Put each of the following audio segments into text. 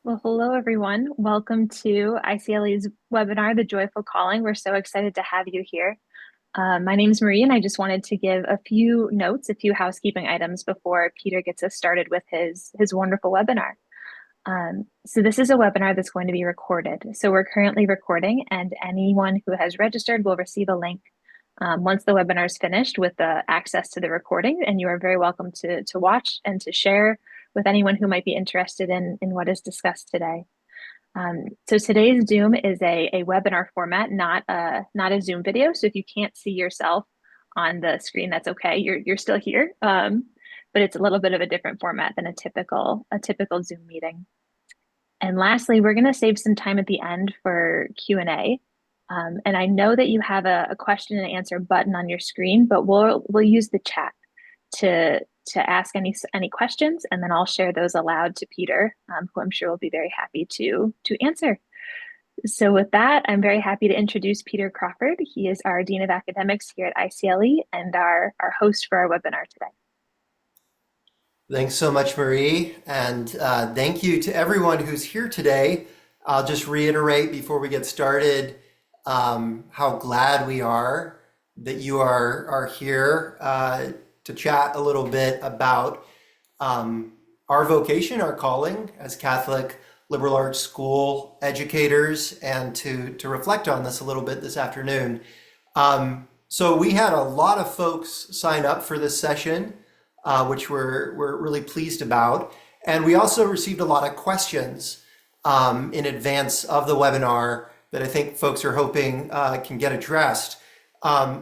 Well, hello everyone. Welcome to ICLE's webinar, The Joyful Calling. We're so excited to have you here. My name is Marie, and I just wanted to give a few notes, a few housekeeping items before Peter gets us started with his wonderful webinar. So this is a webinar that's going to be recorded. So we're currently recording, and anyone who has registered will receive a link once the webinar is finished with the access to the recording, and you are very welcome to watch and to share with anyone who might be interested in what is discussed today. So today's Zoom is a webinar format, not a Zoom video. So if you can't see yourself on the screen, that's okay. You're still here, but it's a little bit of a different format than a typical Zoom meeting. And lastly, we're going to save some time at the end for Q&A. And I know that you have a question and answer button on your screen, but we'll use the chat to ask any questions, and then I'll share those aloud to Peter, who I'm sure will be very happy to answer. So with that, I'm very happy to introduce Peter Crawford. He is our Dean of Academics here at ICLE and our host for our webinar today. Thanks so much, Marie, and thank you to everyone who's here today. I'll just reiterate before we get started how glad we are that you are here to chat a little bit about our vocation, our calling as Catholic liberal arts school educators, and to reflect on this a little bit this afternoon. So we had a lot of folks sign up for this session, which we're really pleased about. And we also received a lot of questions in advance of the webinar that I think folks are hoping can get addressed.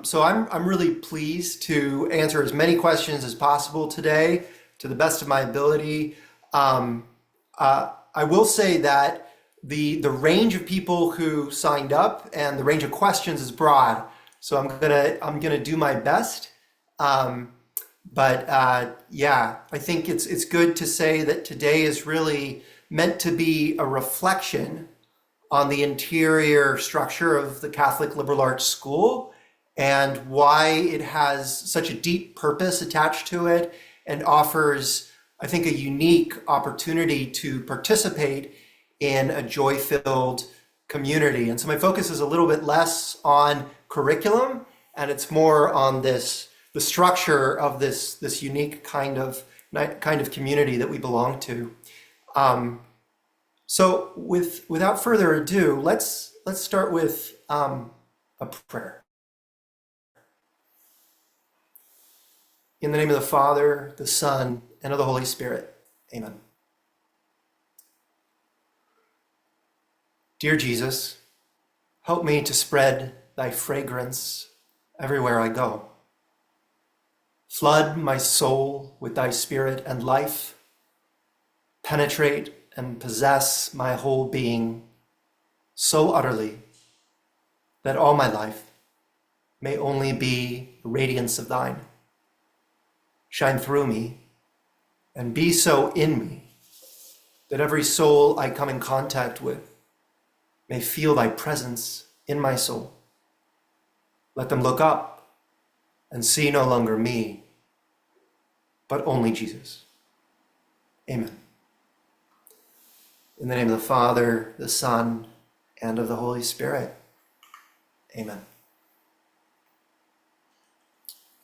So I'm really pleased to answer as many questions as possible today to the best of my ability. I will say that the range of people who signed up and the range of questions is broad. So I'm gonna do my best. Yeah, I think it's good to say that today is really meant to be a reflection on the interior structure of the Catholic liberal arts school and why it has such a deep purpose attached to it and offers, I think, a unique opportunity to participate in a joy-filled community. And so my focus is a little bit less on curriculum, and it's more on the structure of this unique kind of community that we belong to. So without further ado, let's start with a prayer. In the name of the Father, the Son, and of the Holy Spirit. Amen. Dear Jesus, help me to spread thy fragrance everywhere I go. Flood my soul with thy spirit and life. Penetrate and possess my whole being so utterly that all my life may only be the radiance of thine. Shine through me and be so in me that every soul I come in contact with may feel thy presence in my soul. Let them look up and see no longer me, but only Jesus. Amen. In the name of the Father, the Son, and of the Holy Spirit. Amen.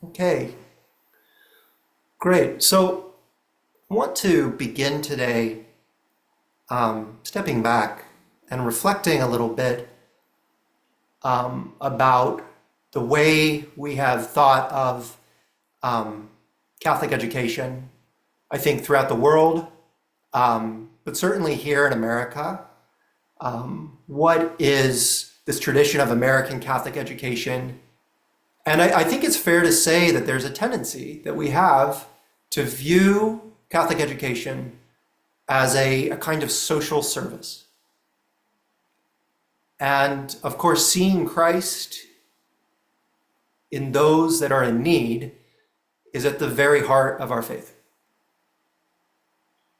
Okay, great. So I want to begin today stepping back and reflecting a little bit about the way we have thought of Catholic education, I think throughout the world, but certainly here in America. What is this tradition of American Catholic education? And I think it's fair to say that there's a tendency that we have to view Catholic education as a kind of social service. And of course, seeing Christ in those that are in need is at the very heart of our faith.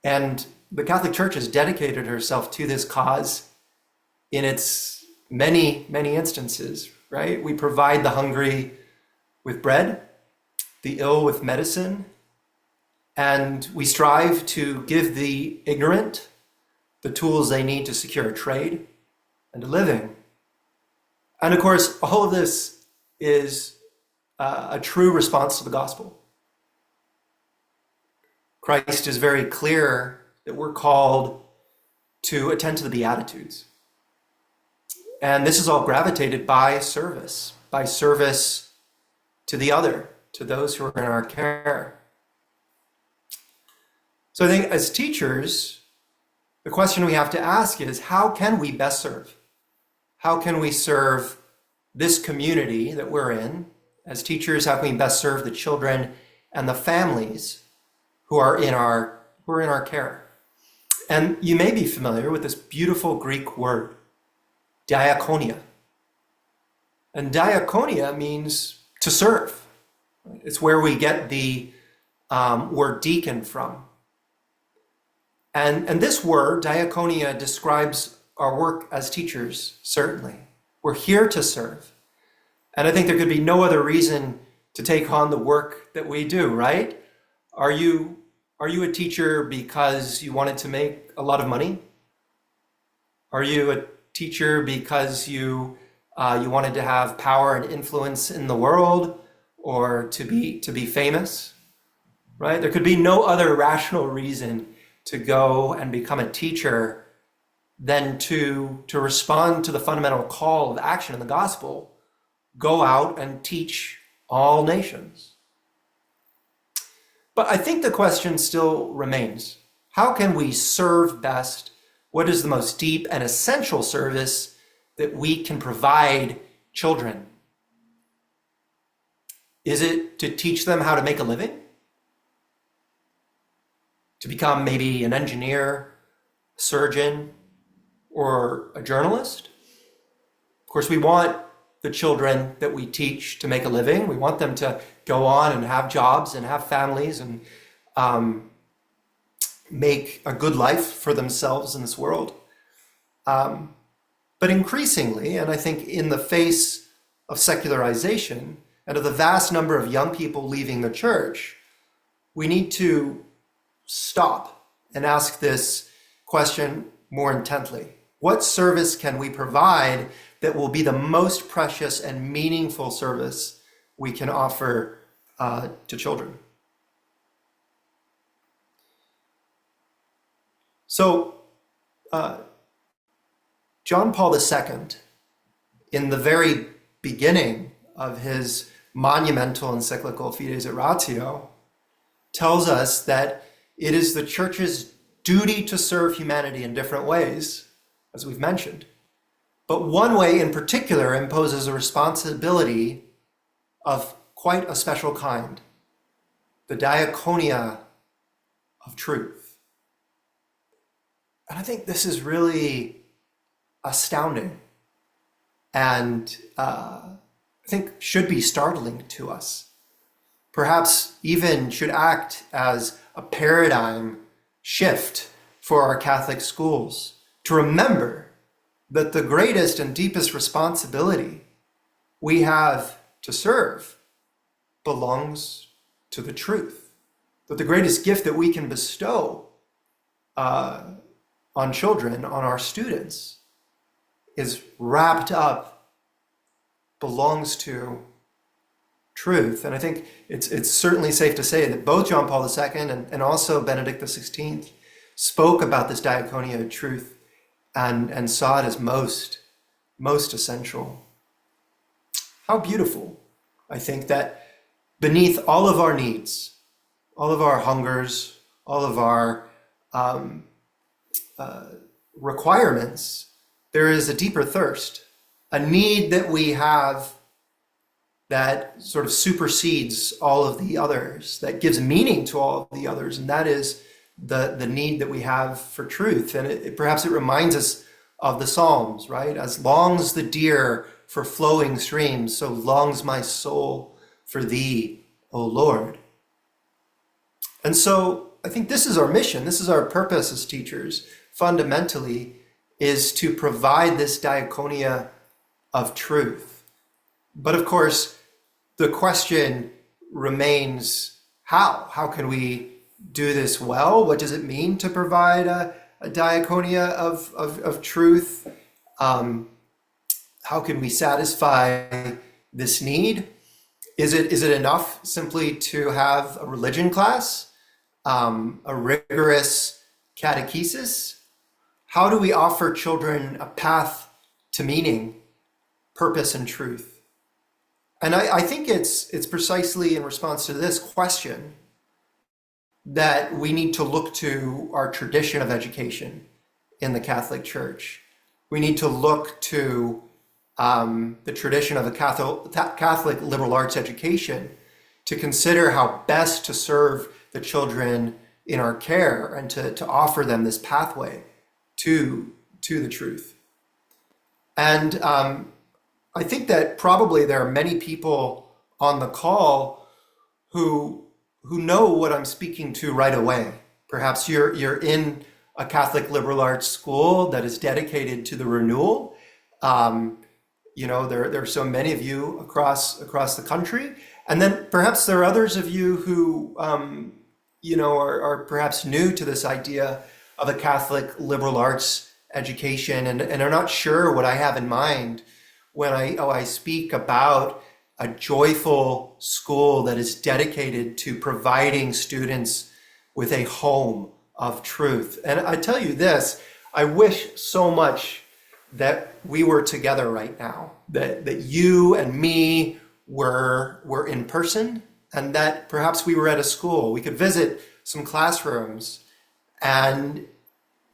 And the Catholic Church has dedicated herself to this cause in its many, many instances, right? We provide the hungry with bread, the ill with medicine, and we strive to give the ignorant the the tools they need to secure a trade and a living. And of course, all of this is a true response to the gospel. Christ is very clear that we're called to attend to the Beatitudes. And this is all gravitated by service to the other, to those who are in our care. So I think as teachers, the question we have to ask is, how can we best serve? How can we serve this community that we're in? As teachers, how can we best serve the children and the families who are in our care? And you may be familiar with this beautiful Greek word, diaconia. And diaconia means to serve. It's where we get the word deacon from. And this word, diaconia, describes our work as teachers, certainly. We're here to serve. And I think there could be no other reason to take on the work that we do, right? Are you a teacher because you wanted to make a lot of money? Are you a teacher because you wanted to have power and influence in the world, or to be famous? Right? There could be no other rational reason to go and become a teacher than to respond to the fundamental call of action in the gospel. Go out and teach all nations. But I think the question still remains, how can we serve best? What is the most deep and essential service that we can provide children? Is it to teach them how to make a living? To become maybe an engineer, surgeon, or a journalist? Of course, we want the children that we teach to make a living. We want them to go on and have jobs and have families and make a good life for themselves in this world. But increasingly, and I think in the face of secularization and of the vast number of young people leaving the church, we need to stop and ask this question more intently. What service can we provide that will be the most precious and meaningful service we can offer to children? So, John Paul II, in the very beginning of his monumental encyclical Fides et Ratio, tells us that it is the church's duty to serve humanity in different ways, as we've mentioned. But one way in particular imposes a responsibility of quite a special kind, the diaconia of truth. And I think this is really astounding and I think should be startling to us. Perhaps even should act as a paradigm shift for our Catholic schools to remember that the greatest and deepest responsibility we have to serve belongs to the truth. That the greatest gift that we can bestow on children, on our students, is wrapped up, belongs to truth. And I think it's certainly safe to say that both John Paul II and also Benedict XVI spoke about this diaconia of truth and saw it as most essential. How beautiful, I think, that beneath all of our needs, all of our hungers, all of our requirements, there is a deeper thirst, a need that we have that sort of supersedes all of the others, that gives meaning to all of the others, and that is the need that we have for truth. And perhaps it reminds us of the Psalms, right? As longs the deer for flowing streams, so longs my soul for thee, O Lord. And so I think this is our mission. This is our purpose as teachers, fundamentally, is to provide this diaconia of truth. But of course, the question remains, how? How can we do this well? What does it mean to provide a a diaconia of truth? Um, how can we satisfy this need? Is it enough simply to have a religion class, a rigorous catechesis? How do we offer children a path to meaning, purpose, and truth? And I think it's precisely in response to this question that we need to look to our tradition of education in the Catholic Church. We need to look to the tradition of the Catholic liberal arts education to consider how best to serve the children in our care and to offer them this pathway to the truth. And I think that probably there are many people on the call who know what I'm speaking to right away. Perhaps you're in a Catholic liberal arts school that is dedicated to the renewal. There are so many of you across the country, and then perhaps there are others of you who are perhaps new to this idea of a Catholic liberal arts education and are not sure what I have in mind when I speak about a joyful school that is dedicated to providing students with a home of truth. And I tell you this, I wish so much that we were together right now, that you and me were in person, and that perhaps we were at a school. We could visit some classrooms. And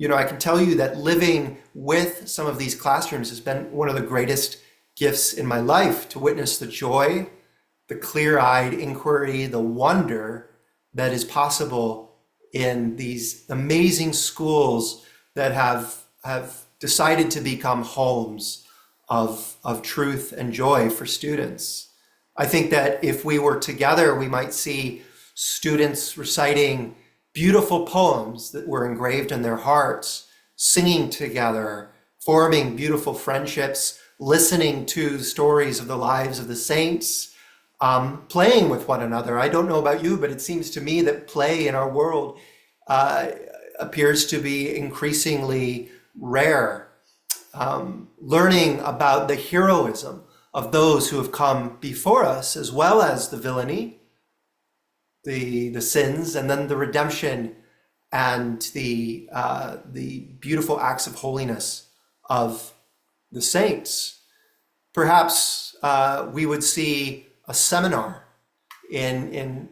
I can tell you that living with some of these classrooms has been one of the greatest gifts in my life, to witness the joy, the clear-eyed inquiry, the wonder that is possible in these amazing schools that have decided to become homes of truth and joy for students. I think that if we were together, we might see students reciting beautiful poems that were engraved in their hearts, singing together, forming beautiful friendships, listening to the stories of the lives of the saints, playing with one another. I don't know about you, but it seems to me that play in our world appears to be increasingly rare. Learning about the heroism of those who have come before us, as well as the villainy, the sins, and then the redemption and the beautiful acts of holiness of the saints. Perhaps we would see a seminar in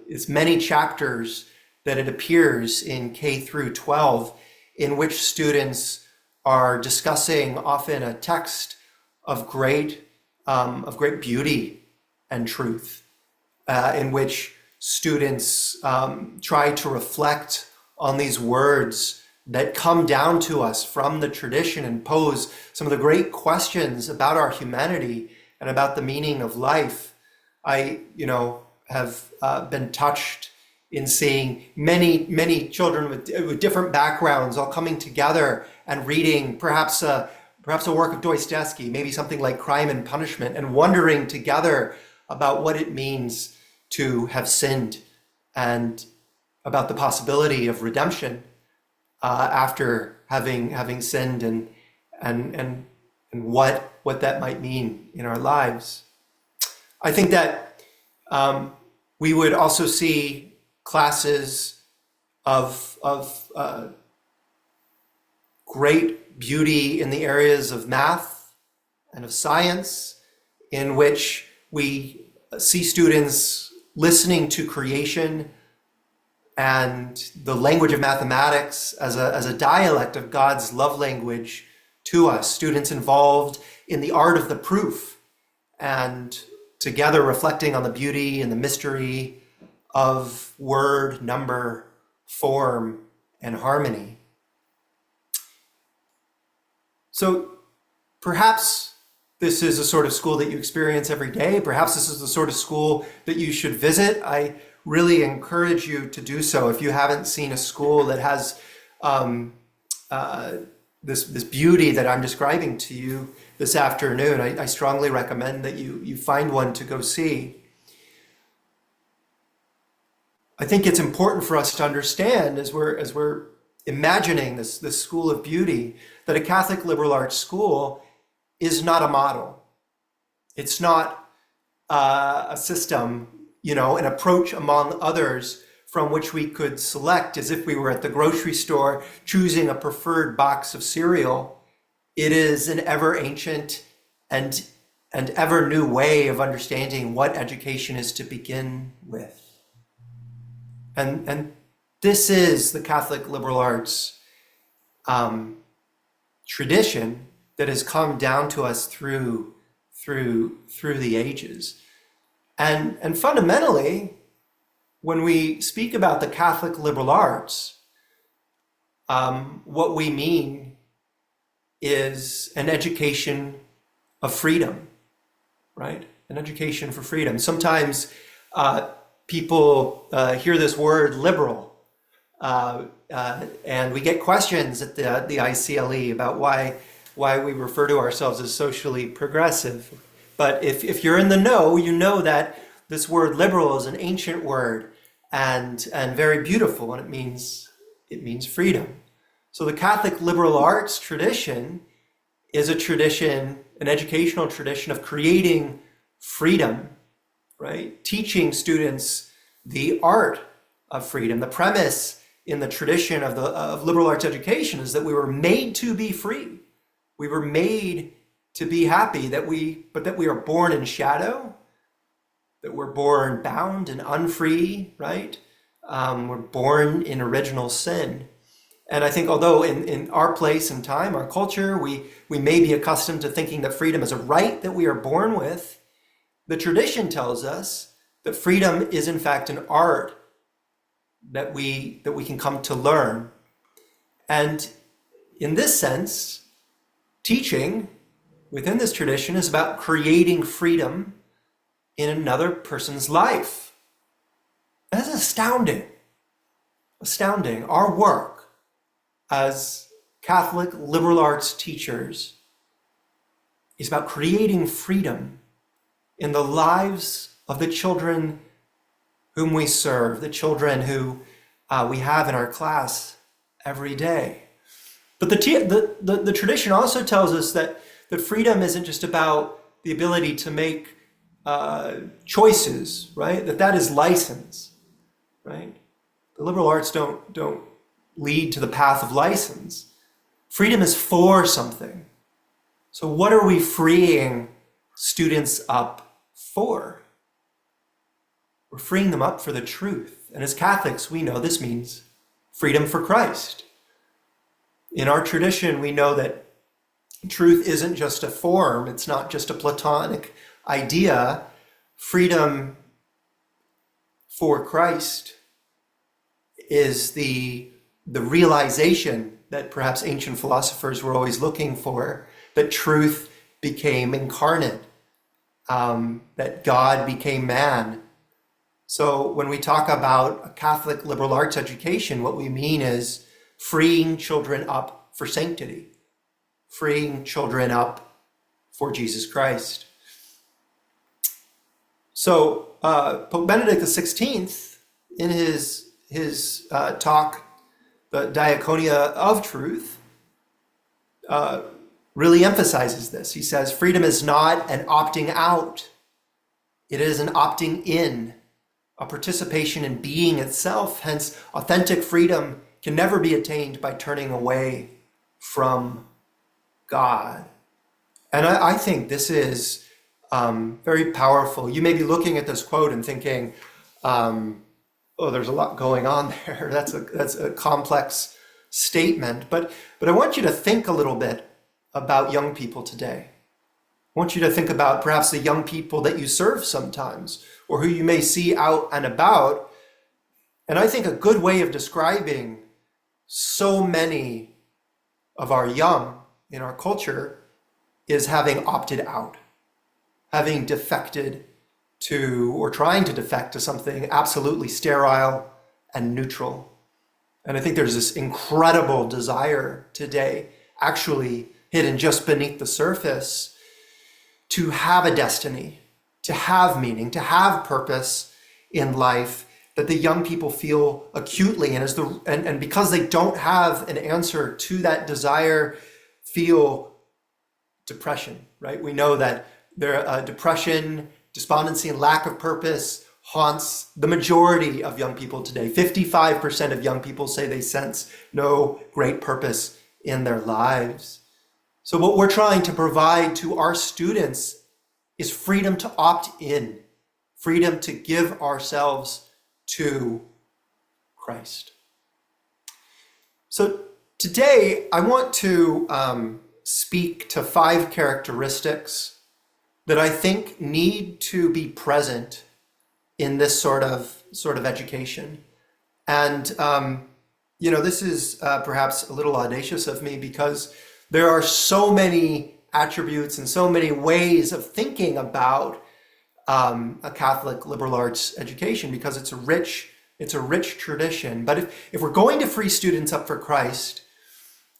its many chapters that it appears in K through 12, in which students are discussing often a text of great beauty and truth, in which students try to reflect on these words that come down to us from the tradition and pose some of the great questions about our humanity and about the meaning of life. I, have been touched in seeing many children with different backgrounds all coming together and reading perhaps a work of Dostoevsky, maybe something like Crime and Punishment, and wondering together about what it means to have sinned and about the possibility of redemption after having sinned, and what that might mean in our lives. I think that we would also see classes of great beauty in the areas of math and of science, in which we see students listening to creation and the language of mathematics as a dialect of God's love language to us. Students involved in the art of the proof, and together reflecting on the beauty and the mystery of word, number, form, and harmony. So perhaps this is a sort of school that you experience every day. Perhaps this is the sort of school that you should visit. I really encourage you to do so. If you haven't seen a school that has this beauty that I'm describing to you this afternoon, I strongly recommend that you find one to go see. I think it's important for us to understand as we're imagining this school of beauty, that a Catholic liberal arts school is not a model. It's not a system, an approach among others from which we could select as if we were at the grocery store choosing a preferred box of cereal. It is an ever ancient and ever new way of understanding what education is to begin with. And this is the Catholic liberal arts tradition that has come down to us through the ages. And fundamentally, when we speak about the Catholic liberal arts, what we mean is an education of freedom, right? An education for freedom. Sometimes people hear this word liberal, and we get questions at the ICLE about why we refer to ourselves as socially progressive. But if you're in the know, you know that this word liberal is an ancient word and very beautiful, and it means freedom. So the Catholic liberal arts tradition is a tradition, an educational tradition of creating freedom, right? Teaching students the art of freedom. The premise in the tradition of liberal arts education is that we were made to be free. We were made to be happy, but that we are born in shadow, that we're born bound and unfree, right? We're born in original sin. And I think although in our place and time, our culture, we may be accustomed to thinking that freedom is a right that we are born with, the tradition tells us that freedom is in fact an art that we can come to learn. And in this sense, teaching within this tradition is about creating freedom in another person's life. That's astounding. Astounding. Our work as Catholic liberal arts teachers is about creating freedom in the lives of the children whom we serve, the children who we have in our class every day. But the tradition also tells us that freedom isn't just about the ability to make choices, right? That is license, right? The liberal arts don't lead to the path of license. Freedom is for something. So what are we freeing students up for? We're freeing them up for the truth. And as Catholics, we know this means freedom for Christ. In our tradition, we know that truth isn't just a form. It's not just a Platonic idea. Freedom for Christ is the realization that perhaps ancient philosophers were always looking for, that truth became incarnate, that God became man. So when we talk about a Catholic liberal arts education, what we mean is freeing children up for sanctity, freeing children up for Jesus Christ. So Pope Benedict XVI, in his talk, the Diaconia of Truth, really emphasizes this. He says, freedom is not an opting out. It is an opting in, a participation in being itself. Hence, authentic freedom can never be attained by turning away from God. And I think this is very powerful. You may be looking at this quote and thinking, oh, there's a lot going on there. That's a complex statement. But I want you to think a little bit about young people today. I want you to think about perhaps the young people that you serve sometimes, or who you may see out and about. And I think a good way of describing so many of our young in our culture is having opted out, having defected to, or trying to defect to something absolutely sterile and neutral. And I think there's this incredible desire today, actually hidden just beneath the surface, to have a destiny, to have meaning, to have purpose in life, that the young people feel acutely, and because they don't have an answer to that desire, feel depression, right? We know that depression, despondency, and lack of purpose haunts the majority of young people today. 55% of young people say they sense no great purpose in their lives. So what we're trying to provide to our students is freedom to opt in, freedom to give ourselves to Christ. So today I want to speak to 5 characteristics that I think need to be present in this sort of education. And this is perhaps a little audacious of me, because there are so many attributes and so many ways of thinking about a Catholic liberal arts education, because it's a rich tradition. But if we're going to free students up for Christ,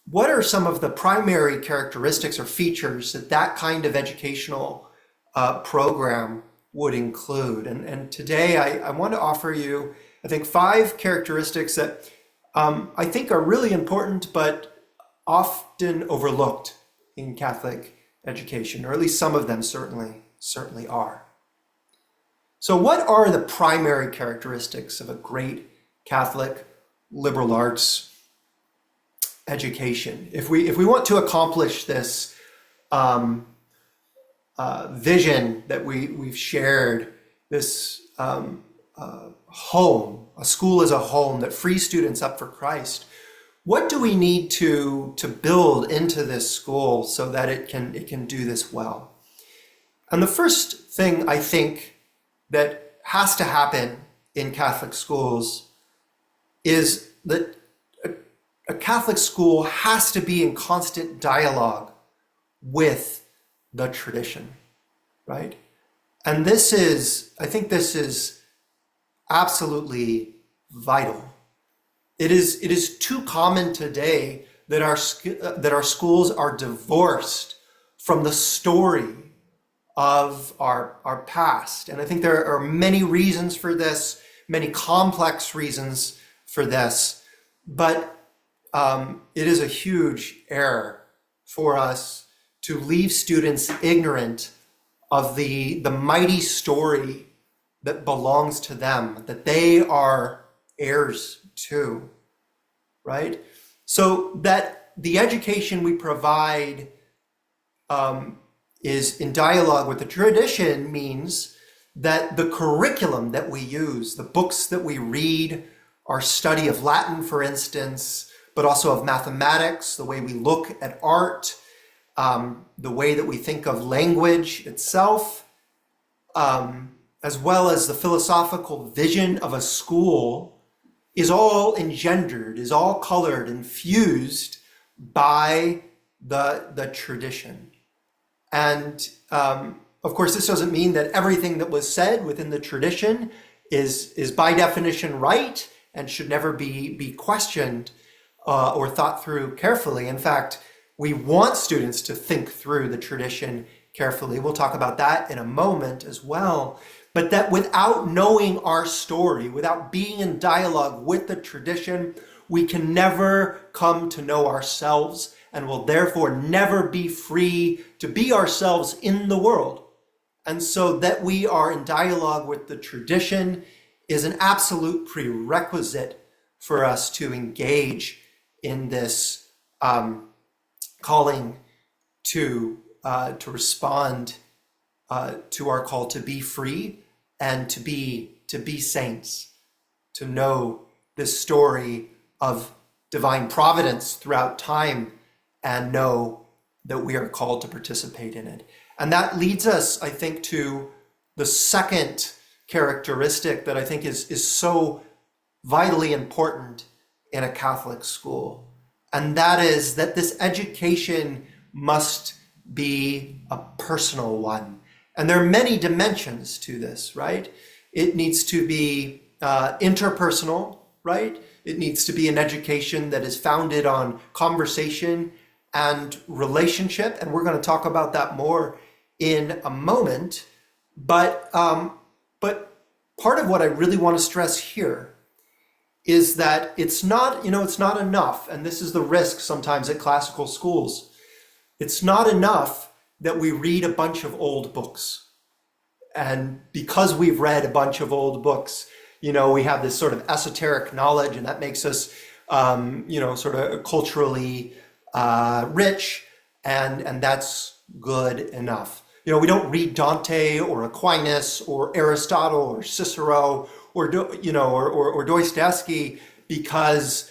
what are some of the primary characteristics or features that kind of educational program would include? And today I want to offer you, I think, 5 characteristics that I think are really important, but often overlooked in Catholic education, or at least some of them certainly are. So what are the primary characteristics of a great Catholic liberal arts education? If we want to accomplish this vision that we've shared, this home, a school as a home that frees students up for Christ, what do we need to build into this school so that it can do this well? And the first thing I think that has to happen in Catholic schools is that a Catholic school has to be in constant dialogue with the tradition, right? And I think this is absolutely vital. It is too common today that our schools are divorced from the story of our past. And I think there are many reasons for this, many complex reasons for this, but it is a huge error for us to leave students ignorant of the mighty story that belongs to them, that they are heirs to, right? So that the education we provide is in dialogue with the tradition means that the curriculum that we use, the books that we read, our study of Latin, for instance, but also of mathematics, the way we look at art, the way that we think of language itself, as well as the philosophical vision of a school, is all engendered, is all colored and fused by the tradition. And of course, this doesn't mean that everything that was said within the tradition is by definition right and should never be questioned or thought through carefully. In fact, we want students to think through the tradition carefully. We'll talk about that in a moment as well. But that without knowing our story, without being in dialogue with the tradition, we can never come to know ourselves and will therefore never be free to be ourselves in the world. And so that we are in dialogue with the tradition is an absolute prerequisite for us to engage in this calling to respond to our call to be free and to be saints, to know this story of divine providence throughout time and know that we are called to participate in it. And that leads us, I think, to the second characteristic that I think is so vitally important in a Catholic school. And that is that this education must be a personal one. And there are many dimensions to this, right? It needs to be interpersonal, right? It needs to be an education that is founded on conversation and relationship. And we're going to talk about that more in a moment. But part of what I really want to stress here is that it's not, it's not enough, and this is the risk sometimes at classical schools. It's not enough that we read a bunch of old books. And because we've read a bunch of old books, we have this sort of esoteric knowledge, and that makes us, sort of culturally rich, and that's good enough. We don't read Dante or Aquinas or Aristotle or Cicero or Dostoevsky because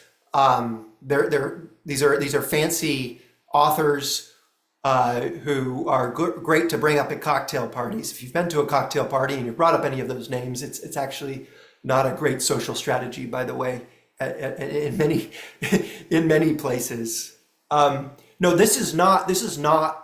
these are fancy authors who are great to bring up at cocktail parties. If you've been to a cocktail party and you've brought up any of those names, it's actually not a great social strategy, by the way, in many places. No, this is not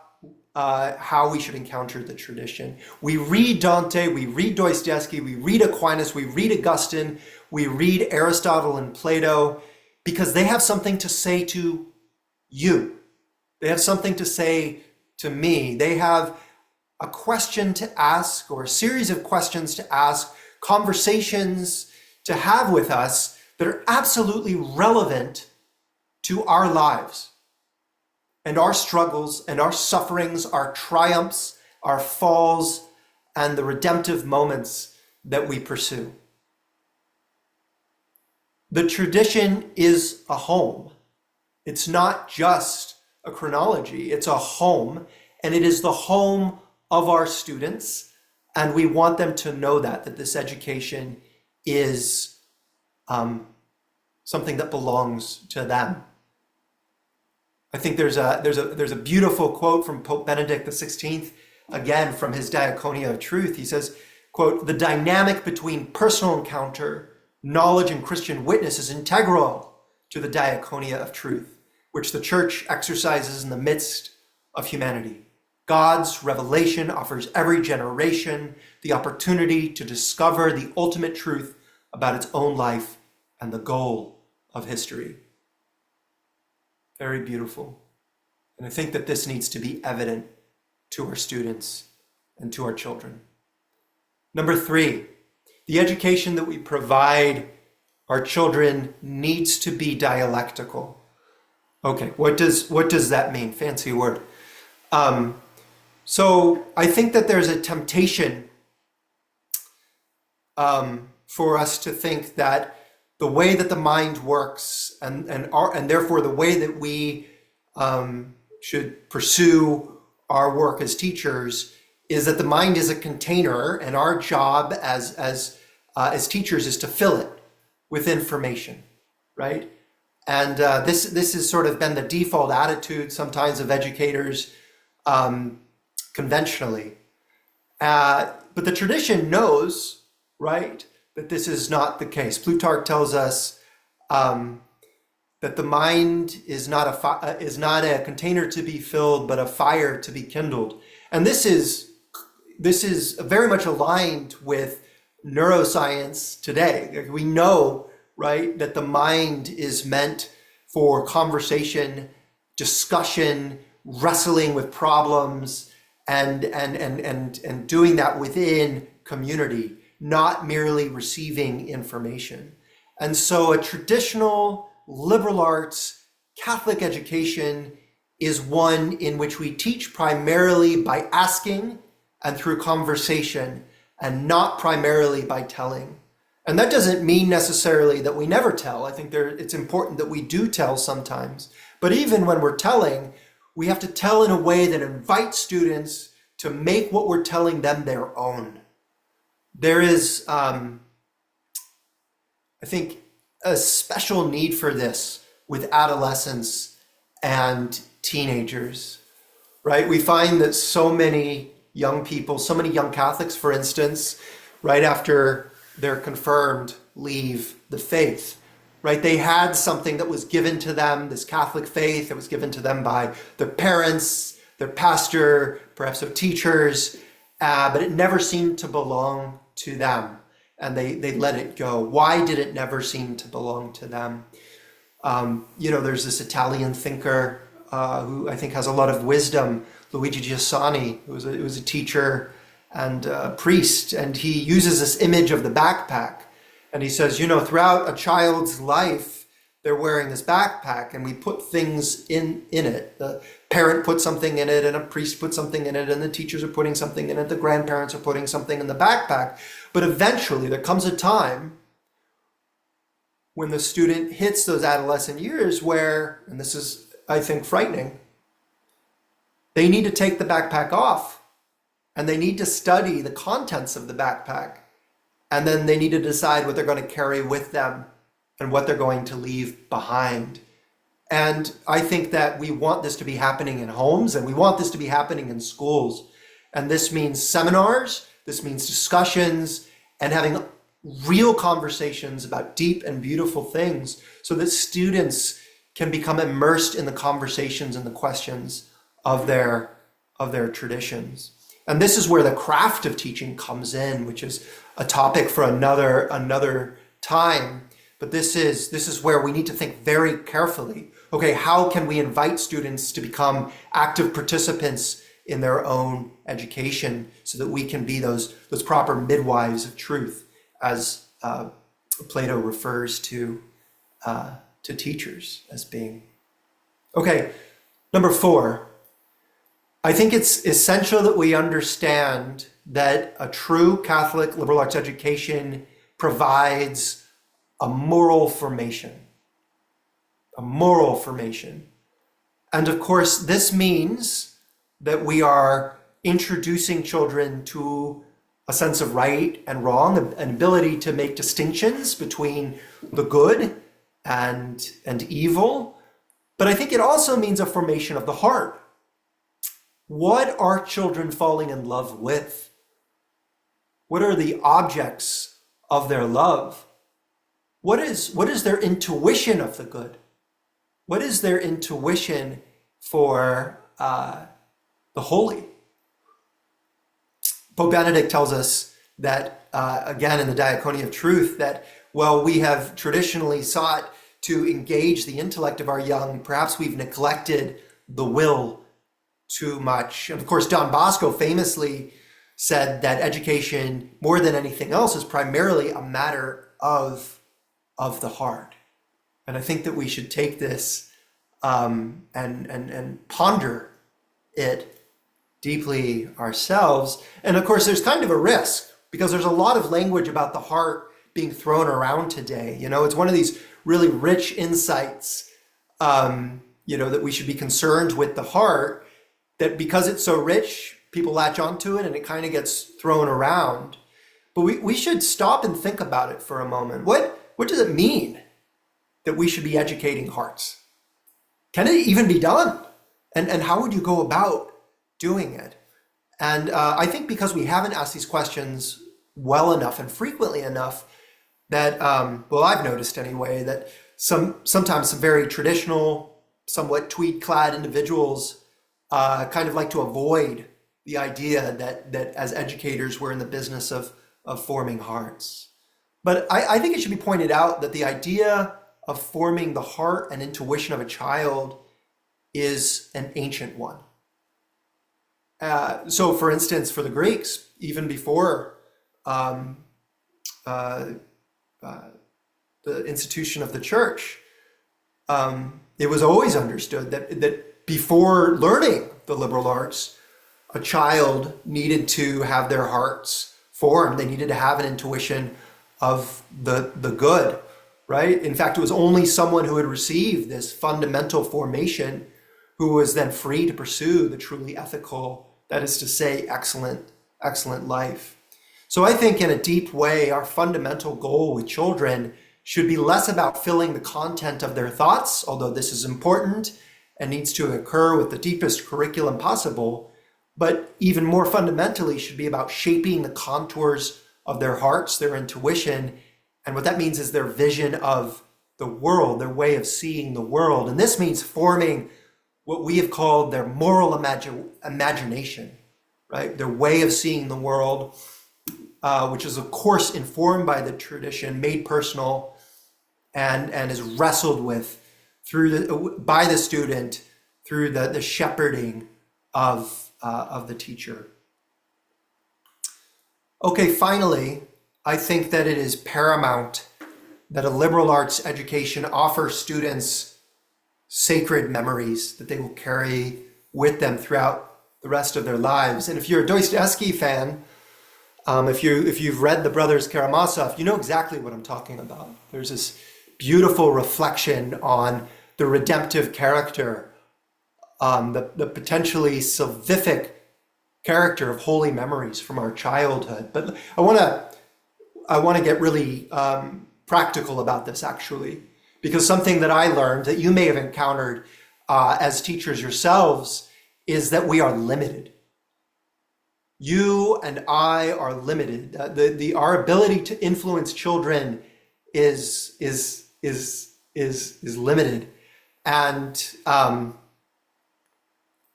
how we should encounter the tradition. We read Dante, we read Dostoevsky, we read Aquinas, we read Augustine, we read Aristotle and Plato because they have something to say to you. They have something to say to me. They have a question to ask or a series of questions to ask, conversations to have with us that are absolutely relevant to our lives and our struggles and our sufferings, our triumphs, our falls, and the redemptive moments that we pursue. The tradition is a home. It's not just a chronology, it's a home, and it is the home of our students, and we want them to know that this education is something that belongs to them. I think there's a beautiful quote from Pope Benedict XVI, again from his Diaconia of Truth. He says, quote, "The dynamic between personal encounter, knowledge, and Christian witness is integral to the Diaconia of Truth, which the Church exercises in the midst of humanity. God's revelation offers every generation the opportunity to discover the ultimate truth about its own life and the goal of history." Very beautiful. And I think that this needs to be evident to our students and to our children. Number 3, the education that we provide our children needs to be dialectical. Okay, what does that mean? Fancy word. So I think that there's a temptation for us to think that the way that the mind works and therefore the way that we should pursue our work as teachers is that the mind is a container, and our job as teachers is to fill it with information, right? And this has sort of been the default attitude sometimes of educators conventionally. But the tradition knows, right, that this is not the case. Plutarch tells us that the mind is not a container to be filled, but a fire to be kindled. And this is very much aligned with neuroscience today. We know, right, that the mind is meant for conversation, discussion, wrestling with problems, and doing that within community, not merely receiving information. And so a traditional liberal arts Catholic education is one in which we teach primarily by asking and through conversation, and not primarily by telling. And that doesn't mean necessarily that we never tell. I think it's important that we do tell sometimes. But even when we're telling, we have to tell in a way that invites students to make what we're telling them their own. There is, I think, a special need for this with adolescents and teenagers, right? We find that so many young people, so many young Catholics, for instance, right after they're confirmed, leave the faith, right? They had something that was given to them, this Catholic faith that was given to them by their parents, their pastor, perhaps their teachers, but it never seemed to belong to them, and they let it go. Why did it never seem to belong to them? There's this Italian thinker who I think has a lot of wisdom, Luigi Giussani, who was a teacher and priest, and he uses this image of the backpack. And he says, throughout a child's life, they're wearing this backpack, and we put things in it. The parent puts something in it, and a priest puts something in it, and the teachers are putting something in it, the grandparents are putting something in the backpack. But eventually, there comes a time when the student hits those adolescent years where, and this is, I think, frightening, they need to take the backpack off, and they need to study the contents of the backpack. And then they need to decide what they're going to carry with them and what they're going to leave behind. And I think that we want this to be happening in homes, and we want this to be happening in schools. And this means seminars, this means discussions, and having real conversations about deep and beautiful things so that students can become immersed in the conversations and the questions of their traditions. And this is where the craft of teaching comes in, which is a topic for another time. But this is where we need to think very carefully. Okay, how can we invite students to become active participants in their own education so that we can be those proper midwives of truth, as Plato refers to teachers as being. Okay, number 4. I think it's essential that we understand that a true Catholic liberal arts education provides a moral formation. A moral formation. And of course, this means that we are introducing children to a sense of right and wrong, an ability to make distinctions between the good and evil. But I think it also means a formation of the heart. What are children falling in love with? What are the objects of their love? What is their intuition of the good? What is their intuition for the holy? Pope Benedict tells us that, again, in the Diaconia of Truth, that while we have traditionally sought to engage the intellect of our young, perhaps we've neglected the will too much. And of course, Don Bosco famously said that education, more than anything else, is primarily a matter of the heart. And I think that we should take this and ponder it deeply ourselves. And of course, there's kind of a risk because there's a lot of language about the heart being thrown around today. It's one of these really rich insights, that we should be concerned with the heart, that because it's so rich, people latch onto it and it kind of gets thrown around. But we should stop and think about it for a moment. What does it mean that we should be educating hearts? Can it even be done? And how would you go about doing it? And I think because we haven't asked these questions well enough and frequently enough that, I've noticed anyway, that sometimes some very traditional, somewhat tweed-clad individuals kind of like to avoid the idea that as educators we're in the business of forming hearts. But I think it should be pointed out that the idea of forming the heart and intuition of a child is an ancient one. So for instance, for the Greeks, even before the institution of the church, it was always understood that before learning the liberal arts, a child needed to have their hearts formed. They needed to have an intuition of the good, right? In fact, it was only someone who had received this fundamental formation who was then free to pursue the truly ethical, that is to say, excellent life. So I think in a deep way, our fundamental goal with children should be less about filling the content of their thoughts, although this is important and needs to occur with the deepest curriculum possible, but even more fundamentally should be about shaping the contours of their hearts, their intuition, and what that means is their vision of the world, their way of seeing the world. And this means forming what we have called their moral imagination, right? Their way of seeing the world, which is of course informed by the tradition, made personal, and is wrestled with by the student through the shepherding of the teacher. Okay, finally, I think that it is paramount that a liberal arts education offers students sacred memories that they will carry with them throughout the rest of their lives. And if you're a Dostoevsky fan, if you've read The Brothers Karamazov, you know exactly what I'm talking about. There's this beautiful reflection on the redemptive character, the potentially salvific character of holy memories from our childhood. But I want to get really practical about this, actually, because something that I learned that you may have encountered as teachers yourselves is that we are limited. You and I are limited. Our ability to influence children is limited, and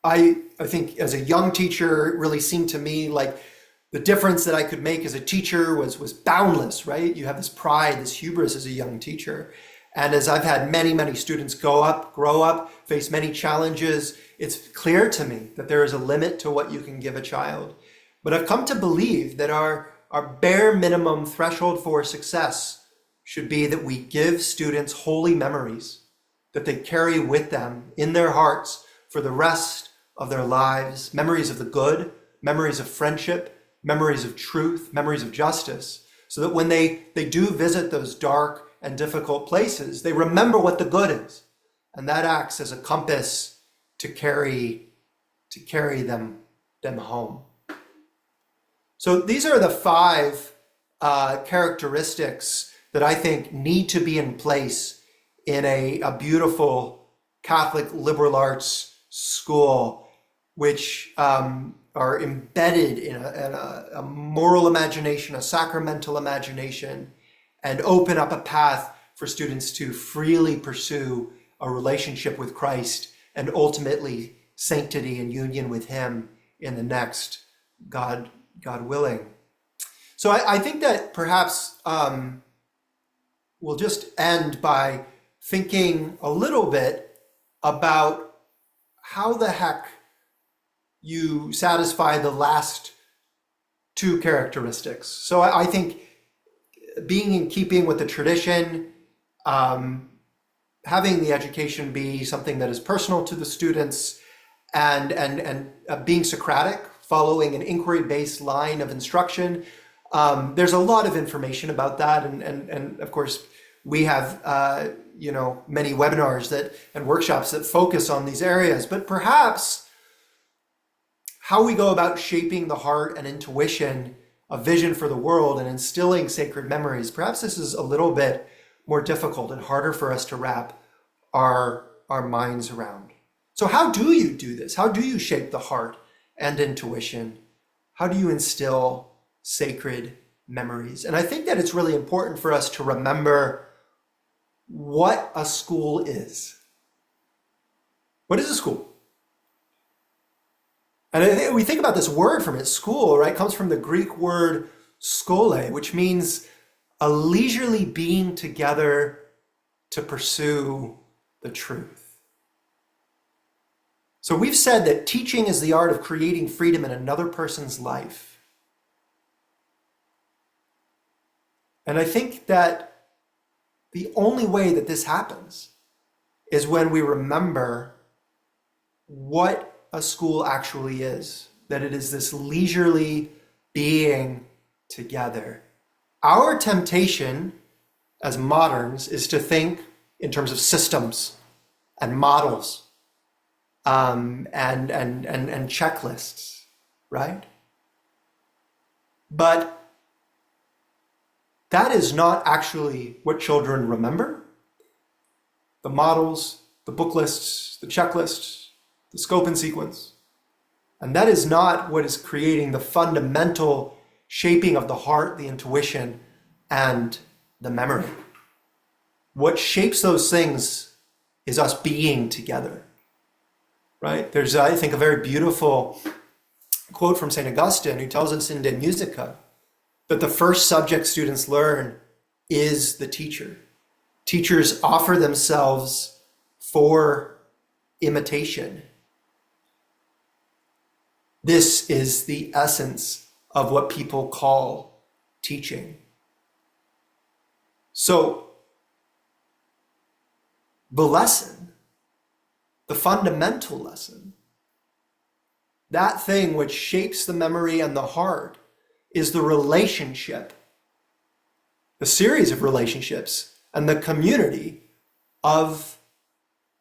I think as a young teacher, it really seemed to me like the difference that I could make as a teacher was boundless, right? You have this pride, this hubris as a young teacher. And as I've had many students grow up, face many challenges, it's clear to me that there is a limit to what you can give a child. But I've come to believe that our bare minimum threshold for success should be that we give students holy memories that they carry with them in their hearts for the rest of their lives, memories of the good, memories of friendship, memories of truth, memories of justice, so that when they do visit those dark and difficult places, they remember what the good is. And that acts as a compass to carry them home. So these are the 5 characteristics that I think need to be in place in a beautiful Catholic liberal arts school, which are embedded in a moral imagination, a sacramental imagination, and open up a path for students to freely pursue a relationship with Christ and ultimately sanctity and union with Him in the next, God willing. So I think that perhaps we'll just end by thinking a little bit about how the heck you satisfy the last 2 characteristics. So I think being in keeping with the tradition, having the education be something that is personal to the students, and being Socratic, following an inquiry-based line of instruction. There's a lot of information about that, and of course we have many webinars and workshops that focus on these areas. But perhaps how we go about shaping the heart and intuition, a vision for the world, and instilling sacred memories, perhaps this is a little bit more difficult and harder for us to wrap our minds around. So how do you do this? How do you shape the heart and intuition? How do you instill sacred memories? And I think that it's really important for us to remember what a school is. What is a school? And we think about this word from its school, right? It comes from the Greek word skole, which means a leisurely being together to pursue the truth. So we've said that teaching is the art of creating freedom in another person's life. And I think that the only way that this happens is when we remember what a school actually is, that it is this leisurely being together. Our temptation as moderns is to think in terms of systems and models, and checklists, right? But that is not actually what children remember. The models, the book lists, the checklists, the scope and sequence. And that is not what is creating the fundamental shaping of the heart, the intuition, and the memory. What shapes those things is us being together, right? There's, I think, a very beautiful quote from St. Augustine, who tells us in De Musica that the first subject students learn is the teacher. Teachers offer themselves for imitation. This is the essence of what people call teaching. So the lesson, the fundamental lesson, that thing which shapes the memory and the heart, is the relationship, the series of relationships, and the community of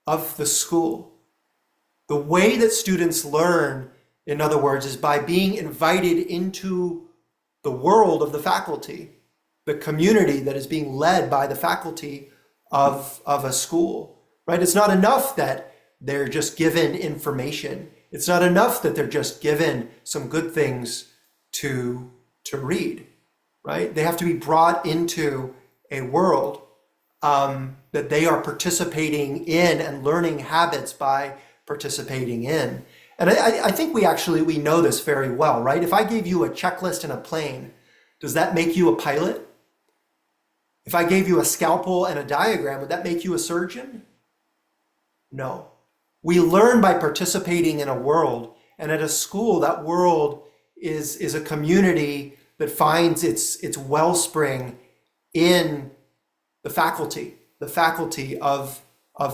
the school. The way that students learn, in other words, is by being invited into the world of the faculty, the community that is being led by the faculty of a school, right? It's not enough that they're just given information. It's not enough that they're just given some good things to read, right? They have to be brought into a world that they are participating in and learning habits by participating in. And I think we know this very well, right? If I gave you a checklist and a plane, does that make you a pilot? If I gave you a scalpel and a diagram, would that make you a surgeon? No. We learn by participating in a world, and at a school, that world is a community that finds its wellspring in the faculty of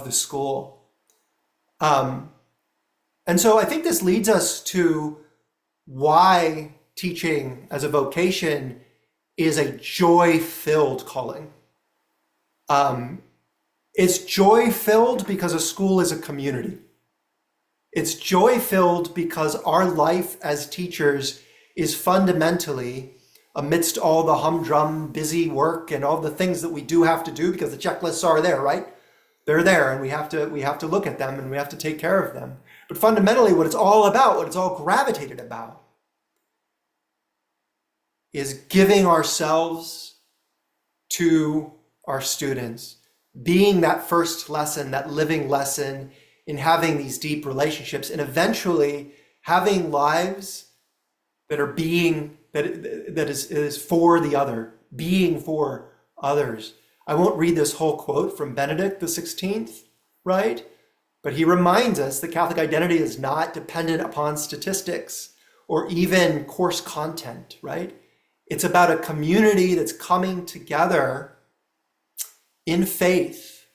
the school. And so I think this leads us to why teaching as a vocation is a joy-filled calling. It's joy-filled because a school is a community. It's joy-filled because our life as teachers is fundamentally, amidst all the humdrum, busy work and all the things that we do have to do, because the checklists are there, right? They're there, and we have to look at them and we have to take care of them. But fundamentally, what it's all about, what it's all gravitated about, is giving ourselves to our students, being that first lesson, that living lesson in having these deep relationships, and eventually having lives that are being, that is for the other, being for others. I won't read this whole quote from Benedict the 16th, right? But he reminds us that Catholic identity is not dependent upon statistics or even course content, right? It's about a community that's coming together in faith,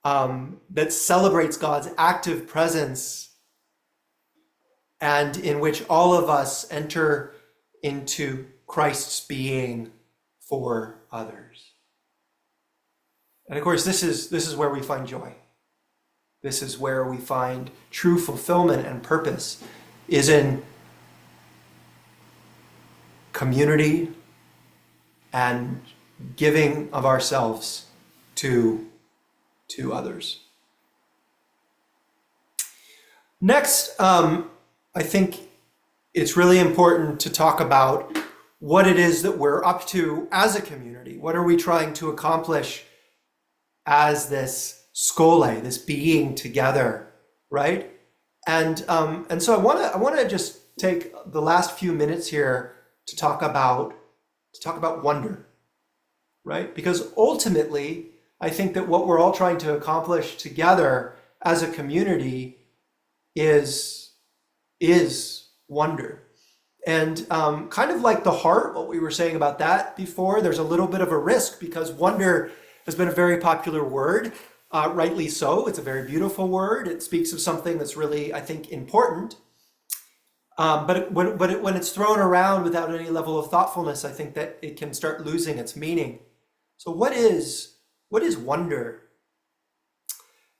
that celebrates God's active presence, and in which all of us enter into Christ's being for others. And of course, this is where we find joy. This is where we find true fulfillment and purpose, is in community and giving of ourselves to others. Next, I think it's really important to talk about what it is that we're up to as a community. What are we trying to accomplish as this skole, this being together, right? And so I want to just take the last few minutes here to talk about wonder, right? Because ultimately, I think that what we're all trying to accomplish together as a community is wonder. And kind of like the heart, what we were saying about that before, there's a little bit of a risk because wonder has been a very popular word, rightly so. It's a very beautiful word. It speaks of something that's really, I think, important. But when it's thrown around without any level of thoughtfulness, I think that it can start losing its meaning. So what is wonder?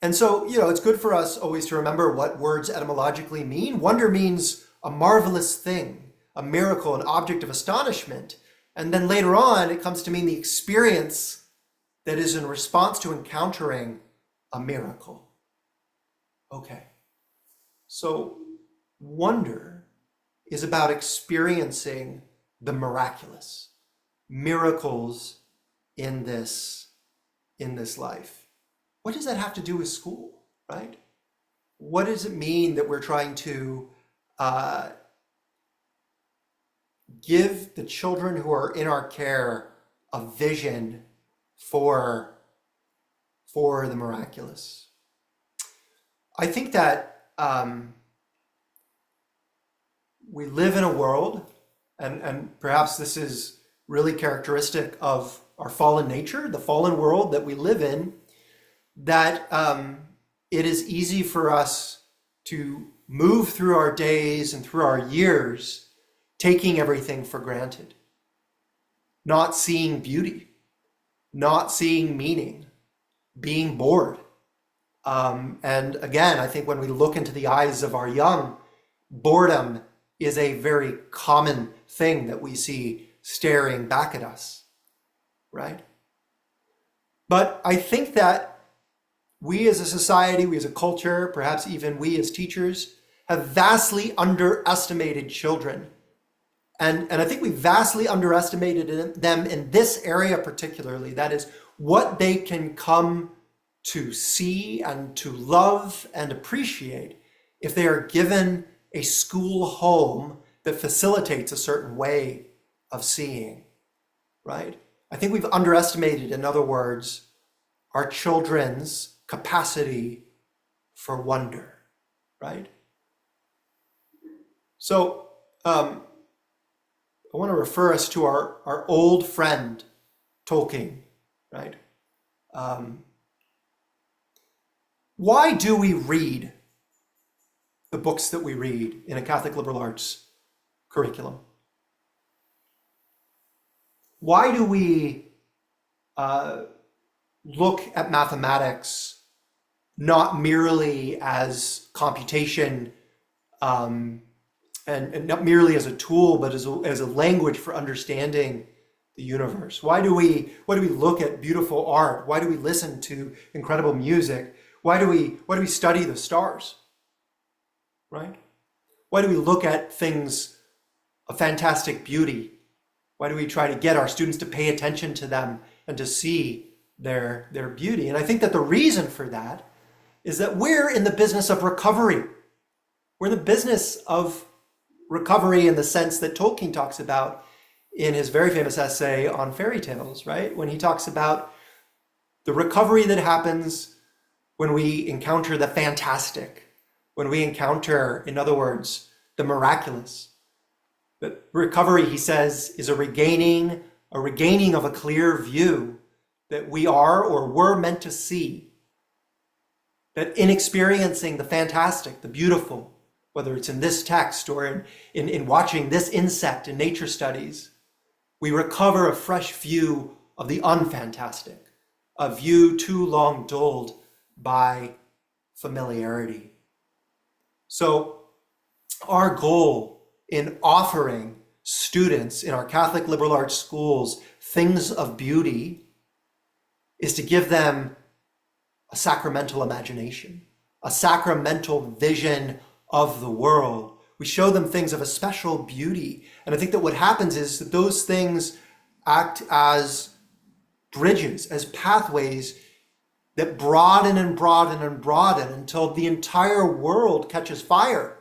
And so, it's good for us always to remember what words etymologically mean. Wonder means a marvelous thing, a miracle, an object of astonishment. And then later on, it comes to mean the experience that is in response to encountering a miracle. Okay, so wonder is about experiencing the miraculous, miracles in this life. What does that have to do with school, right? What does it mean that we're trying to give the children who are in our care a vision for the miraculous? I think that we live in a world, and perhaps this is really characteristic of our fallen nature, the fallen world that we live in, that it is easy for us to move through our days and through our years taking everything for granted, not seeing beauty, not seeing meaning, being bored. And again, I think when we look into the eyes of our young, boredom is a very common thing that we see staring back at us, right? But I think that we as a society, we as a culture, perhaps even we as teachers, have vastly underestimated children. And I think we vastly underestimated them in this area particularly, that is what they can come to see and to love and appreciate if they are given a school home that facilitates a certain way of seeing, right? I think we've underestimated, in other words, our children's capacity for wonder, right? So I want to refer us to our old friend, Tolkien, right? Why do we read the books that we read in a Catholic liberal arts curriculum? Why do we look at mathematics not merely as computation and not merely as a tool, but as a language for understanding the universe? Why do we look at beautiful art? Why do we listen to incredible music? Why do we study the stars? Right? Why do we look at things of fantastic beauty? Why do we try to get our students to pay attention to them and to see their beauty? And I think that the reason for that is that we're in the business of recovery. We're in the business of recovery in the sense that Tolkien talks about in his very famous essay on fairy tales, right? When he talks about the recovery that happens when we encounter the fantastic, when we encounter, in other words, the miraculous. That recovery, he says, is a regaining of a clear view that we are or were meant to see. That in experiencing the fantastic, the beautiful, whether it's in this text or in watching this insect in nature studies, we recover a fresh view of the unfantastic, a view too long dulled by familiarity. So our goal in offering students in our Catholic liberal arts schools things of beauty is to give them a sacramental imagination, a sacramental vision of the world. We show them things of a special beauty. And I think that what happens is that those things act as bridges, as pathways that broaden and broaden and broaden until the entire world catches fire.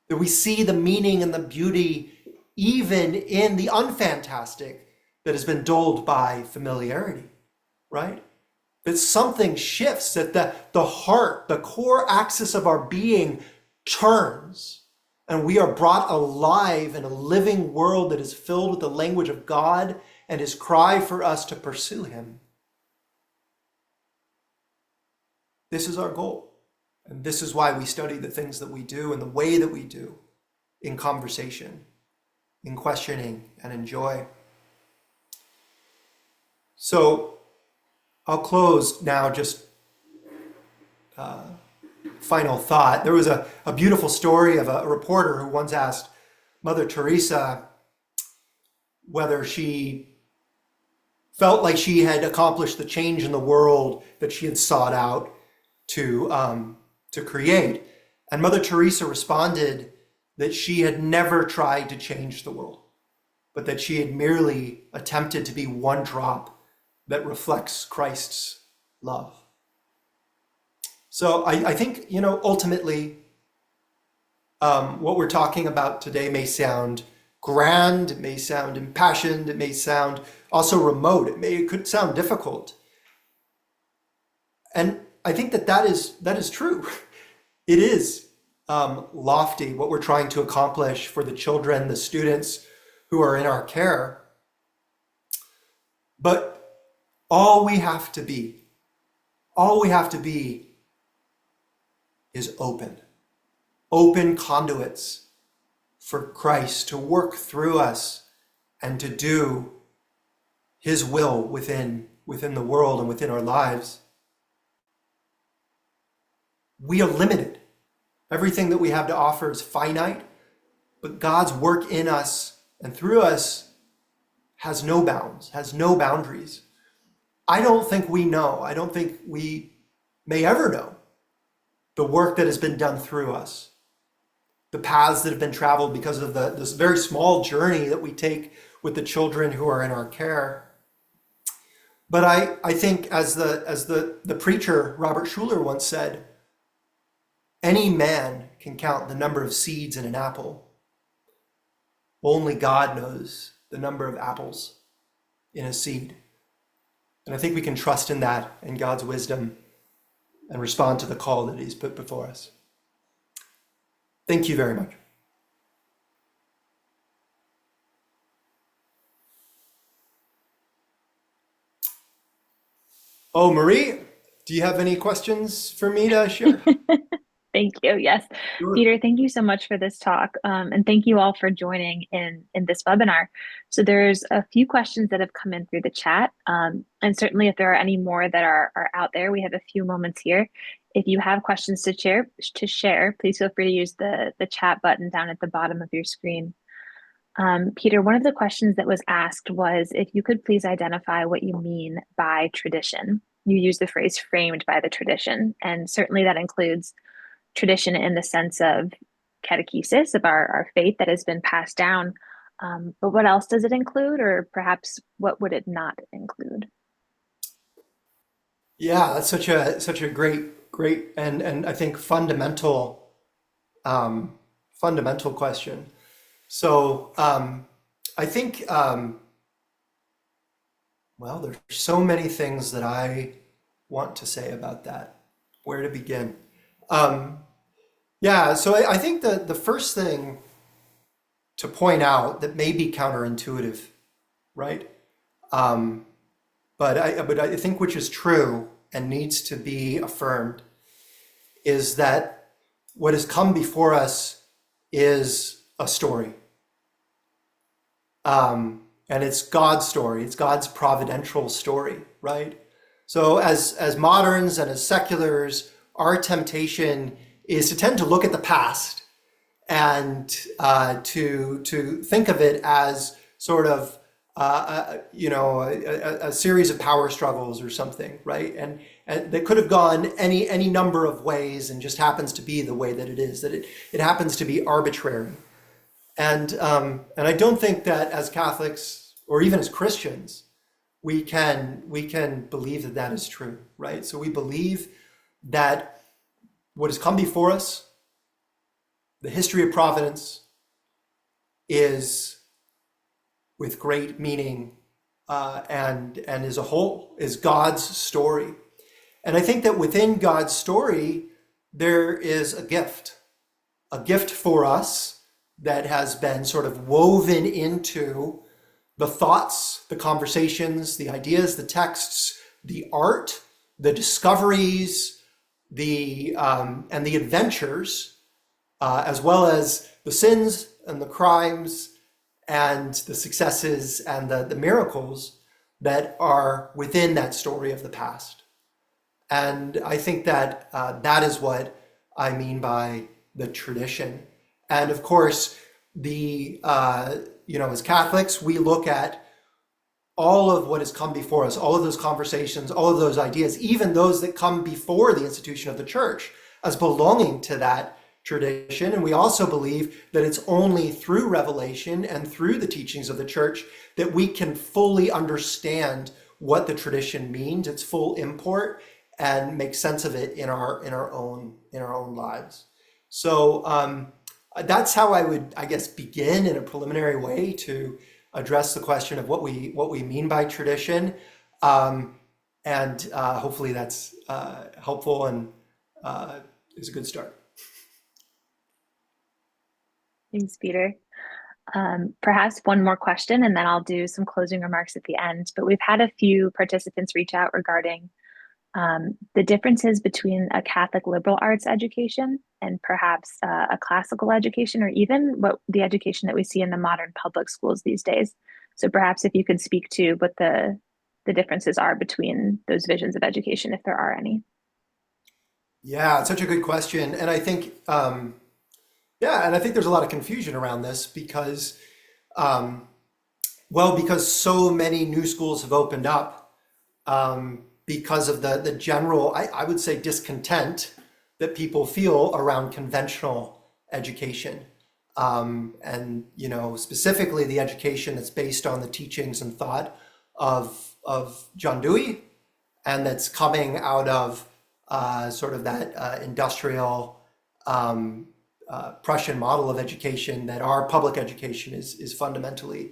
That we see the meaning and the beauty even in the unfantastic that has been dulled by familiarity, right? That something shifts, that the heart, the core axis of our being turns, and we are brought alive in a living world that is filled with the language of God and his cry for us to pursue him. This is our goal. And this is why we study the things that we do and the way that we do in conversation, in questioning, and in joy. So I'll close now, just final thought. There was a beautiful story of a reporter who once asked Mother Teresa whether she felt like she had accomplished the change in the world that she had sought out to create. And Mother Teresa responded that she had never tried to change the world, but that she had merely attempted to be one drop that reflects Christ's love. So I think, ultimately, what we're talking about today may sound grand, it may sound impassioned, it may sound also remote, it could sound difficult. And I think that is true. It is lofty, what we're trying to accomplish for the children, the students who are in our care. But all we have to be, all we have to be is open conduits for Christ to work through us and to do his will within the world and within our lives. We are limited. Everything that we have to offer is finite, but God's work in us and through us has no bounds, has no boundaries. I don't think we may ever know the work that has been done through us, the paths that have been traveled because of this very small journey that we take with the children who are in our care. But I think, as the preacher Robert Schuller once said, any man can count the number of seeds in an apple. Only God knows the number of apples in a seed. And I think we can trust in that, in God's wisdom, and respond to the call that he's put before us. Thank you very much. Oh, Marie, do you have any questions for me to share? Thank you. Yes. Sure. Peter, thank you so much for this talk. And thank you all for joining in this webinar. So there's a few questions that have come in through the chat. And certainly if there are any more that are out there, we have a few moments here. If you have questions to share, please feel free to use the chat button down at the bottom of your screen. Peter, one of the questions that was asked was if you could please identify what you mean by tradition. You use the phrase framed by the tradition, and certainly that includes tradition in the sense of catechesis, of our faith that has been passed down. But what else does it include, or perhaps what would it not include? Yeah, that's such a great and I think fundamental question. So I think well, there's so many things that I want to say about that. Where to begin? Yeah, so I think the first thing to point out that may be counterintuitive, right? Um, but I think which is true and needs to be affirmed is that what has come before us is a story. And it's God's story. It's God's providential story, right? So as moderns and as seculars, our temptation is to tend to look at the past and to think of it as sort of a series of power struggles or something, right? And that could have gone any number of ways, and just happens to be the way that it is. That it happens to be arbitrary. And I don't think that as Catholics or even as Christians we can believe that that is true, right? So we believe that what has come before us, the history of providence, is with great meaning and as a whole is God's story. And I think that within God's story there is a gift for us that has been sort of woven into the thoughts, the conversations, the ideas, the texts, the art, the discoveries, and the adventures, as well as the sins and the crimes and the successes and the miracles that are within that story of the past. And I think that that is what I mean by the tradition. And of course, as Catholics, we look at all of what has come before us, all of those conversations, all of those ideas, even those that come before the institution of the church, as belonging to that tradition. And we also believe that it's only through revelation and through the teachings of the church that we can fully understand what the tradition means, its full import, and make sense of it in our own lives. So that's how I would, I guess, begin in a preliminary way to address the question of what we mean by tradition, and hopefully that's helpful and is a good start. Thanks, Peter. Perhaps one more question, and then I'll do some closing remarks at the end. But we've had a few participants reach out regarding the differences between a Catholic liberal arts education and perhaps a classical education, or even what the education that we see in the modern public schools these days. So perhaps if you could speak to what the differences are between those visions of education, if there are any. Yeah, it's such a good question. And I think, yeah, and I think there's a lot of confusion around this because, um, well, because so many new schools have opened up, because of the general, I would say, discontent that people feel around conventional education. And, specifically the education that's based on the teachings and thought of John Dewey, and that's coming out of sort of that industrial Prussian model of education that our public education is fundamentally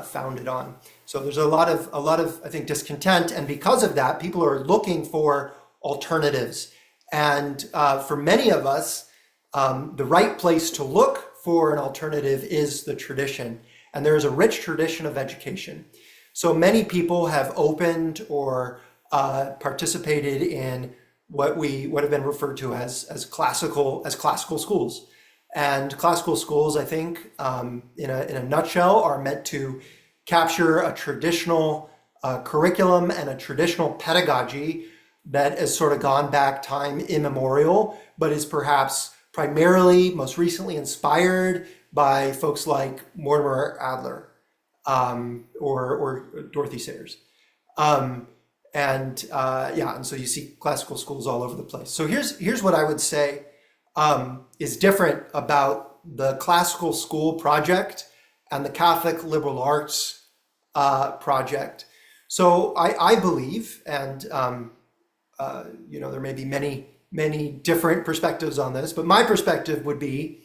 founded on. So there's a lot of I think discontent, and because of that, people are looking for alternatives. And for many of us, the right place to look for an alternative is the tradition, and there is a rich tradition of education. So many people have opened or participated in what have been referred to as classical schools. And classical schools, I think, in a nutshell, are meant to capture a traditional curriculum and a traditional pedagogy that has sort of gone back time immemorial, but is perhaps primarily, most recently inspired by folks like Mortimer Adler, or Dorothy Sayers. And so you see classical schools all over the place. So here's what I would say is different about the classical school project and the Catholic liberal arts project. So I believe, and there may be many different perspectives on this, but my perspective would be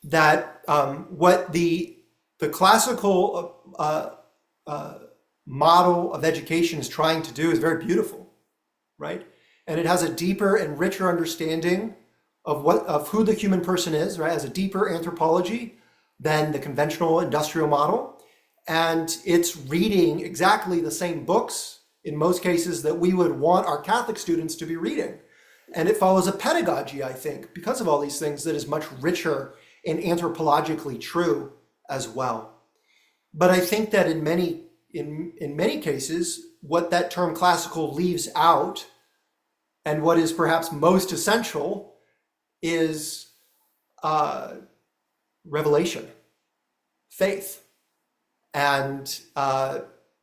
that what the classical model of education is trying to do is very beautiful, right? And it has a deeper and richer understanding of who the human person is, right? It has a deeper anthropology than the conventional industrial model. And it's reading exactly the same books in most cases that we would want our Catholic students to be reading. And it follows a pedagogy, I think, because of all these things, that is much richer and anthropologically true as well. But I think that in many cases, what that term classical leaves out, and what is perhaps most essential, is revelation, faith, and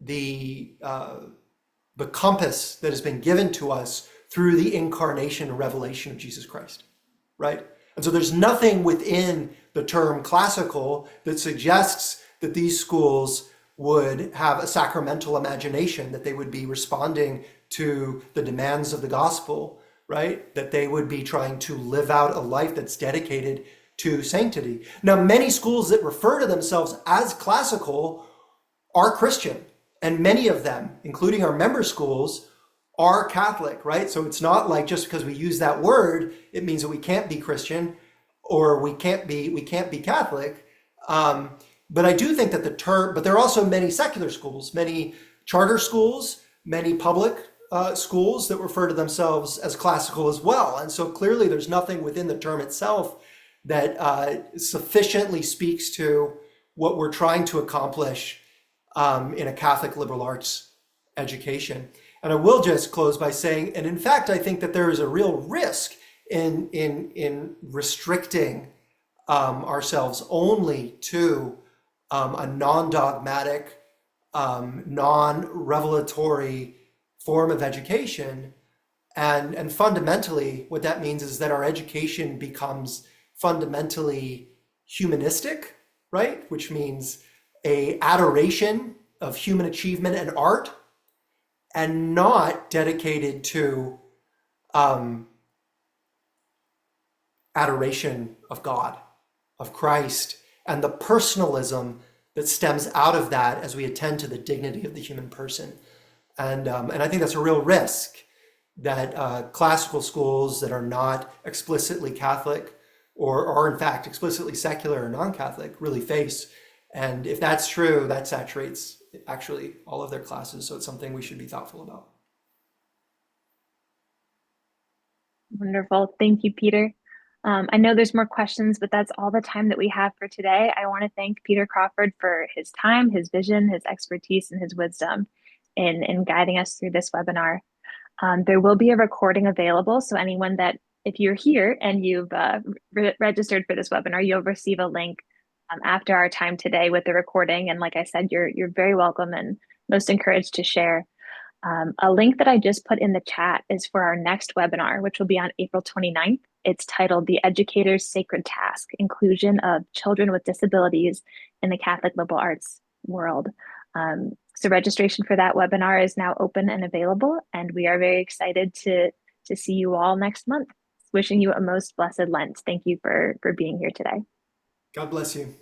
the compass that has been given to us through the incarnation and revelation of Jesus Christ, right? And so there's nothing within the term classical that suggests that these schools would have a sacramental imagination, that they would be responding to the demands of the gospel, right? That they would be trying to live out a life that's dedicated to sanctity. Now, many schools that refer to themselves as classical are Christian, and many of them, including our member schools, are Catholic, right? So it's not like just because we use that word, it means that we can't be Christian or we can't be Catholic. But I do think that but there are also many secular schools, many charter schools, many public schools that refer to themselves as classical as well. And so clearly there's nothing within the term itself that sufficiently speaks to what we're trying to accomplish in a Catholic liberal arts education. And I will just close by saying, and in fact, I think that there is a real risk in restricting ourselves only to a non-dogmatic, non-revelatory form of education. And fundamentally, what that means is that our education becomes fundamentally humanistic, right? Which means a adoration of human achievement and art, and not dedicated to adoration of God, of Christ, and the personalism that stems out of that as we attend to the dignity of the human person. And I think that's a real risk, that classical schools that are not explicitly Catholic or are in fact explicitly secular or non-Catholic really face. And if that's true, that saturates actually all of their classes. So it's something we should be thoughtful about. Wonderful. Thank you, Peter. I know there's more questions, but that's all the time that we have for today. I want to thank Peter Crawford for his time, his vision, his expertise, and his wisdom in guiding us through this webinar. There will be a recording available, so anyone that, if you're here and you've registered for this webinar, you'll receive a link after our time today with the recording. And like I said, you're very welcome and most encouraged to share. A link that I just put in the chat is for our next webinar, which will be on April 29th. It's titled The Educator's Sacred Task, Inclusion of Children with Disabilities in the Catholic Liberal Arts World. So registration for that webinar is now open and available, and we are very excited to see you all next month. Wishing you a most blessed Lent. Thank you for being here today. God bless you.